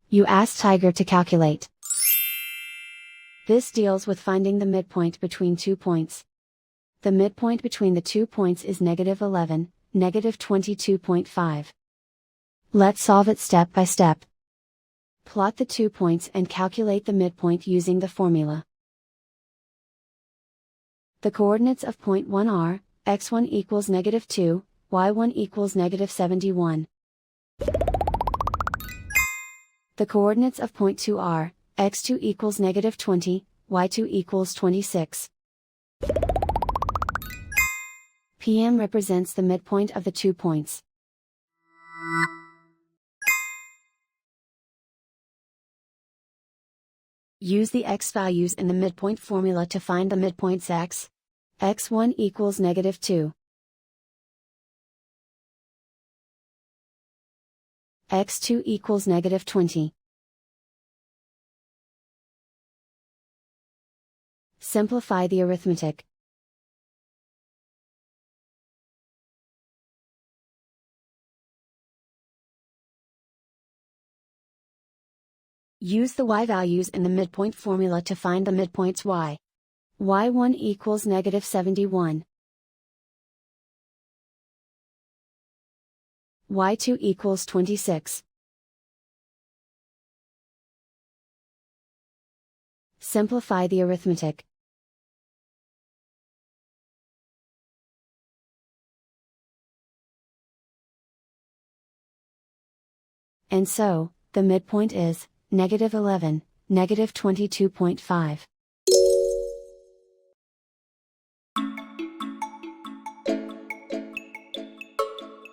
You ask Tiger to calculate. This deals with finding the midpoint between 2 points. The midpoint between the 2 points is -11, -22.5. Let's solve it step by step. Plot the 2 points and calculate the midpoint using the formula. The coordinates of point 1 are, x1 equals -2, y1 equals -71. The coordinates of point 2 are, x2 equals -20, y2 equals 26. PM represents the midpoint of the 2 points. Use the x values in the midpoint formula to find the midpoints x. x1 equals -2. x2 equals -20. Simplify the arithmetic. Use the y values in the midpoint formula to find the midpoints y. y1 equals -71. y2 equals 26. Simplify the arithmetic. And so, the midpoint is, -11, -22.5.